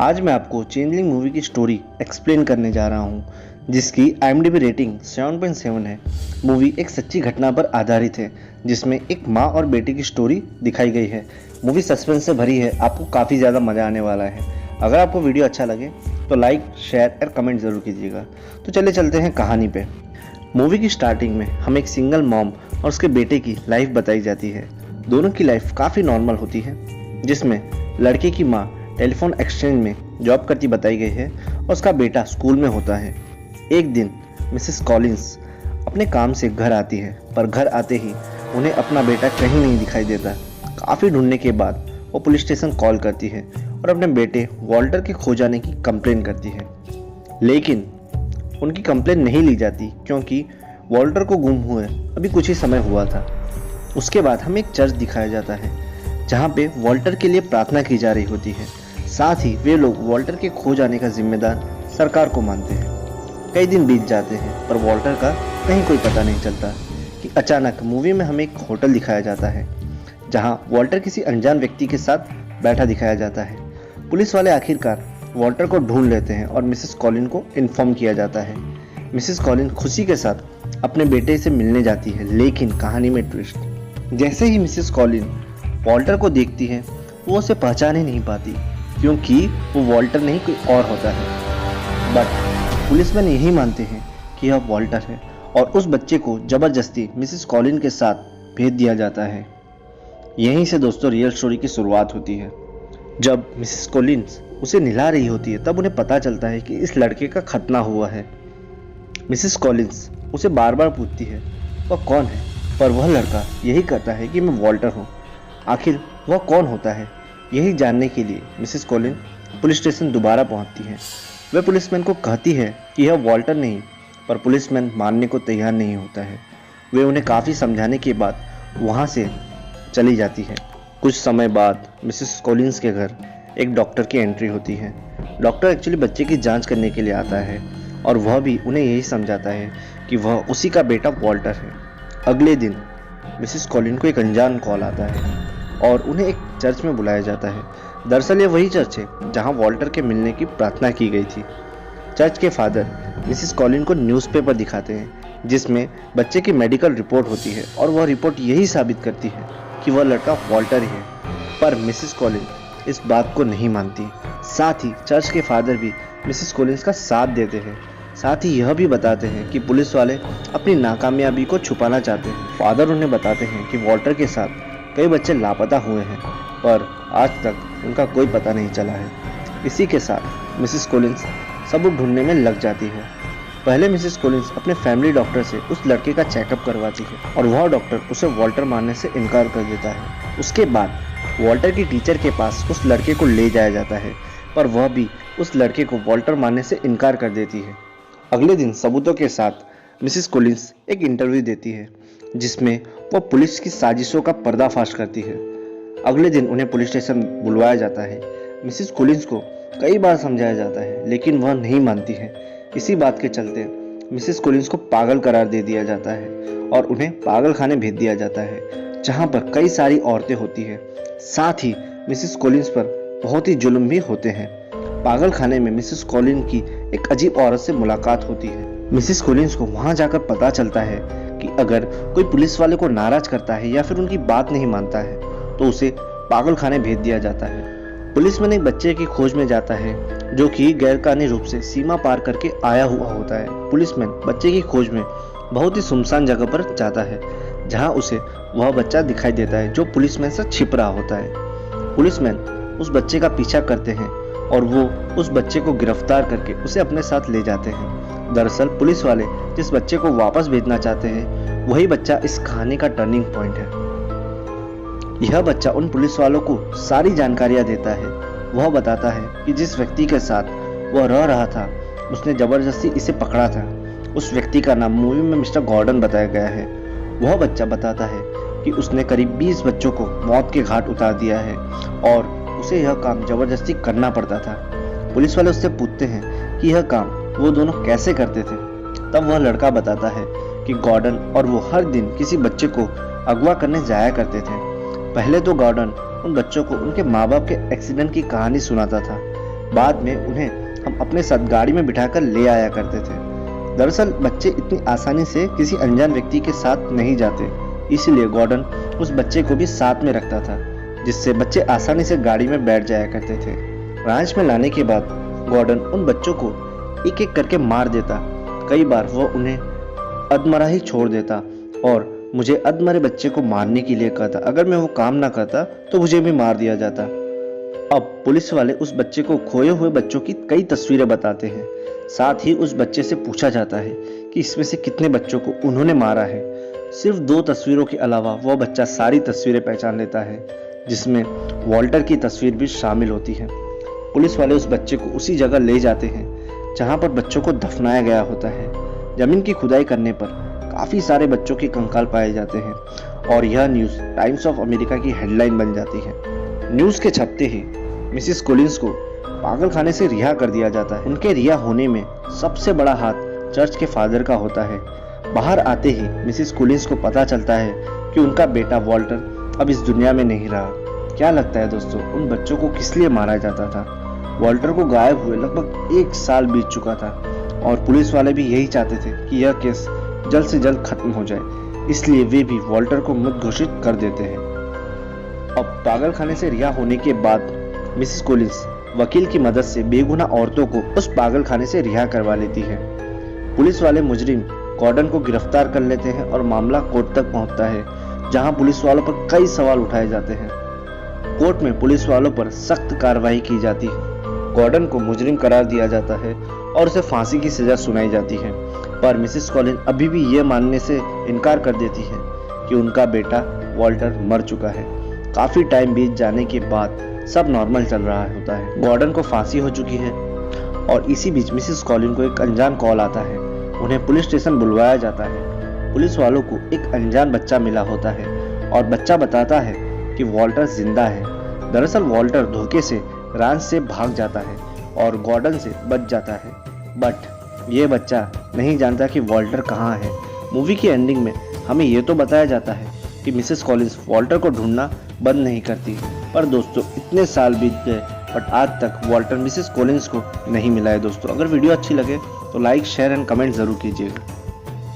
आज मैं आपको चेंजलिंग मूवी की स्टोरी एक्सप्लेन करने जा रहा हूँ, जिसकी IMDb रेटिंग 7.7 है। मूवी एक सच्ची घटना पर आधारित है, जिसमें एक माँ और बेटे की स्टोरी दिखाई गई है। मूवी सस्पेंस से भरी है, आपको काफ़ी ज़्यादा मज़ा आने वाला है। अगर आपको वीडियो अच्छा लगे तो लाइक, शेयर और कमेंट ज़रूर कीजिएगा। तो चलिए चलते हैं कहानी पे। मूवी की स्टार्टिंग में हमें एक सिंगल मॉम और उसके बेटे की लाइफ बताई जाती है। दोनों की लाइफ काफ़ी नॉर्मल होती है, जिसमें लड़के की माँ टेलीफोन एक्सचेंज में जॉब करती बताई गई है और उसका बेटा स्कूल में होता है। एक दिन मिसेस कॉलिंस अपने काम से घर आती है, पर घर आते ही उन्हें अपना बेटा कहीं नहीं दिखाई देता। काफ़ी ढूंढने के बाद वो पुलिस स्टेशन कॉल करती है और अपने बेटे वॉल्टर के खो जाने की कंप्लेन करती है, लेकिन उनकी कंप्लेन नहीं ली जाती क्योंकि वॉल्टर को गुम हुए अभी कुछ ही समय हुआ था। उसके बाद हमें एक चर्च दिखाया जाता है जहाँ पे वॉल्टर के लिए प्रार्थना की जा रही होती है। साथ ही वे लोग वॉल्टर के खो जाने का जिम्मेदार सरकार को मानते हैं। कई दिन बीत जाते हैं पर वॉल्टर का कहीं कोई पता नहीं चलता कि अचानक मूवी में हमें एक होटल दिखाया जाता है जहां वॉल्टर किसी अनजान व्यक्ति के साथ बैठा दिखाया जाता है। पुलिस वाले आखिरकार वॉल्टर को ढूंढ लेते हैं और मिसेस कॉलिन को इन्फॉर्म किया जाता है। मिसेस कॉलिन खुशी के साथ अपने बेटे से मिलने जाती है, लेकिन कहानी में ट्विस्ट। जैसे ही मिसेस कॉलिन वॉल्टर को देखती है, वो उसे पहचान ही नहीं पाती क्योंकि वो वॉल्टर नहीं कोई और होता है। बट पुलिसमैन यही मानते हैं कि यह वॉल्टर है और उस बच्चे को ज़बरदस्ती मिसेस कॉलिन के साथ भेज दिया जाता है। यहीं से दोस्तों रियल स्टोरी की शुरुआत होती है। जब मिसेस कॉलिन्स उसे नहला रही होती है तब उन्हें पता चलता है कि इस लड़के का खतना हुआ है। मिसेस कॉलिन्स उसे बार बार पूछती है वह कौन है, पर वह लड़का यही कहता है कि मैं वॉल्टर हूँ। आखिर वह कौन होता है, यही जानने के लिए मिसेस कॉलिन पुलिस स्टेशन दोबारा पहुंचती है। वह पुलिसमैन को कहती है कि यह वॉल्टर नहीं, पर पुलिसमैन मानने को तैयार नहीं होता है। वे उन्हें काफ़ी समझाने के बाद वहां से चली जाती है। कुछ समय बाद मिसेस कॉलिन्स के घर एक डॉक्टर की एंट्री होती है। डॉक्टर एक्चुअली बच्चे की जांच करने के लिए आता है और वह भी उन्हें यही समझाता है कि वह उसी का बेटा वॉल्टर है। अगले दिन मिसेस कॉलिन को एक अनजान कॉल आता है और उन्हें एक चर्च में बुलाया जाता है। दरअसल ये वही चर्च है जहां वॉल्टर के मिलने की प्रार्थना की गई थी। चर्च के फादर मिसेस कॉलिन को न्यूज़पेपर दिखाते हैं जिसमें बच्चे की मेडिकल रिपोर्ट होती है और वह रिपोर्ट यही साबित करती है कि वह लड़का वॉल्टर ही है। पर मिसेस कॉलिन इस बात को नहीं मानती। साथ ही चर्च के फादर भी मिसेस कॉलिन्स का साथ देते हैं। साथ ही यह भी बताते हैं कि पुलिस वाले अपनी नाकामयाबी को छुपाना चाहते हैं। फादर उन्हें बताते हैं कि वॉल्टर के साथ कई बच्चे लापता हुए हैं, पर आज तक उनका कोई पता नहीं चला है। इसी के साथ मिसेस कॉलिन्स सबूत ढूंढने में लग जाती है। पहले मिसेस कॉलिन्स अपने फैमिली डॉक्टर से उस लड़के का चेकअप करवाती है और वह डॉक्टर उसे वॉल्टर मानने से इनकार कर देता है। उसके बाद वॉल्टर की टीचर के पास उस लड़के को ले जाया जाता है, पर वह भी उस लड़के को वॉल्टर मानने से इनकार कर देती है। अगले दिन सबूतों के साथ मिसेस कॉलिन्स एक इंटरव्यू देती है जिसमें वो पुलिस की साजिशों का पर्दाफाश करती है। अगले दिन उन्हें पुलिस स्टेशन बुलवाया जाता है। मिसेस कॉलिन्स को कई बार समझाया जाता है, लेकिन वह नहीं मानती है। इसी बात के चलते मिसेस कॉलिन्स को पागल करार दे दिया जाता है और उन्हें पागल खाने भेज दिया जाता है जहां पर कई सारी औरतें होती हैं। साथ ही मिसेस कॉलिन्स पर बहुत ही जुल्म भी होते हैं। पागल खाने में मिसेस कॉलिन की एक अजीब औरत से मुलाकात होती है। मिसेस कॉलिन्स को वहां जाकर पता चलता है कि अगर कोई पुलिस वाले को नाराज करता है या फिर उनकी बात नहीं मानता है तो उसे पागल खाने भेज दिया जाता है। पुलिसमैन एक बच्चे की खोज में जाता है जो कि गैरकानूनी रूप से सीमा पार करके आया हुआ होता है। पुलिसमैन बच्चे की खोज में बहुत ही सुनसान जगह पर जाता है जहां उसे वह बच्चा दिखाई देता है जो पुलिसमैन से छिप रहा होता है। पुलिसमैन उस बच्चे का पीछा करते हैं और वो उस बच्चे को गिरफ्तार करके उसे अपने साथ ले जाते हैं। दरअसल पुलिस वाले जिस बच्चे को वापस भेजना चाहते हैं वही बच्चा इस कहानी का टर्निंग पॉइंट है। यह बच्चा उन पुलिस वालों को सारी जानकारियां देता है। वह बताता है कि जिस व्यक्ति के साथ वह रह रहा था उसने जबरदस्ती इसे पकड़ा था। उस व्यक्ति का नाम मूवी में मिस्टर गॉर्डन बताया गया है। वह बच्चा बताता है कि उसने करीब 20 बच्चों को मौत के घाट उतार दिया है और उसे यह काम जबरदस्ती करना पड़ता था। पुलिस वाले उससे पूछते हैं कि यह काम वो दोनों कैसे करते थे। तब वह लड़का बताता है कि गॉर्डन और वो हर दिन किसी बच्चे को अगवा करने जाया करते थे। पहले तो गॉर्डन उन बच्चों को उनके माँ बाप के एक्सीडेंट की कहानी सुनाता था, बाद में उन्हें हम अपने साथ गाड़ी में बिठाकर ले आया करते थे। दरअसल बच्चे इतनी आसानी से किसी अनजान व्यक्ति के साथ नहीं जाते, इसीलिए गॉर्डन उस बच्चे को भी साथ में रखता था, जिससे बच्चे आसानी से गाड़ी में बैठ जाया करते थे। रांच में लाने के बाद गॉर्डन उन बच्चों को एक एक करके मार देता। कई बार वो उन्हें अधमरा ही छोड़ देता और मुझे अधमरे बच्चे को मारने के लिए कहता। अगर मैं वो काम ना करता तो मुझे भी मार दिया जाता। अब पुलिस वाले उस बच्चे को खोए हुए बच्चों की कई तस्वीरें बताते हैं। साथ ही उस बच्चे से पूछा जाता है कि इसमें से कितने बच्चों को उन्होंने मारा है। सिर्फ 2 तस्वीरों के अलावा वह बच्चा सारी तस्वीरें पहचान लेता है, जिसमें वॉल्टर की तस्वीर भी शामिल होती है। पुलिस वाले उस बच्चे को उसी जगह ले जाते हैं जहां पर बच्चों को दफनाया गया होता है। जमीन की खुदाई करने पर काफी सारे बच्चों के कंकाल पाए जाते हैं और यह न्यूज़ टाइम्स ऑफ अमेरिका की हेडलाइन बन जाती है। न्यूज़ के छपते ही मिसिस कोलिंस को पागल खाने से रिहा कर दिया जाता है। उनके रिहा होने में सबसे बड़ा हाथ चर्च के फादर का होता है। बाहर आते ही मिसिस कोलिंस को पता चलता है कि उनका बेटा वॉल्टर अब इस दुनिया में नहीं रहा। क्या लगता है दोस्तों, उन बच्चों को किस लिए मारा जाता था? वॉल्टर को गायब हुए लगभग 1 साल बीत चुका था और पुलिस वाले भी यही चाहते थे कि यह केस जल्द से जल्द खत्म हो जाए, इसलिए वे भी वॉल्टर को मृत घोषित कर देते हैं। अब पागल खाने से रिहा होने के बाद मिसिस कोलिंस वकील की मदद से बेगुनाह औरतों को उस पागल खाने से रिहा करवा लेती है। पुलिस वाले मुजरिम गॉर्डन को गिरफ्तार कर लेते हैं और मामला कोर्ट तक पहुंचता है, जहां पुलिस वालों पर कई सवाल उठाए जाते हैं। कोर्ट में पुलिस वालों पर सख्त कार्रवाई की जाती है। गॉर्डन को मुजरिम करार दिया जाता है और उसे फांसी की सजा सुनाई जाती है, पर मिसिस कोलिन अभी भी ये मानने से इनकार कर देती है कि उनका बेटा वॉल्टर मर चुका है। काफी टाइम बीत जाने के बाद सब नॉर्मल चल रहा होता है। गॉर्डन को फांसी हो चुकी है और इसी बीच मिसिस कोलिन को एक अनजान कॉल आता है। उन्हें पुलिस स्टेशन बुलवाया जाता है। पुलिस वालों को एक अनजान बच्चा मिला होता है और बच्चा बताता है कि वॉल्टर जिंदा है। दरअसल वॉल्टर धोखे से रांच से भाग जाता है और गॉर्डन से बच जाता है, बट ये बच्चा नहीं जानता कि वॉल्टर कहाँ है। मूवी की एंडिंग में हमें ये तो बताया जाता है कि मिसेस कॉलिंस वॉल्टर को ढूंढना बंद नहीं करती, पर दोस्तों इतने साल बीत गए बट आज तक वॉल्टर मिसेस कॉलिंस को नहीं मिला है। दोस्तों अगर वीडियो अच्छी लगे तो लाइक, शेयर एंड कमेंट जरूर कीजिएगा।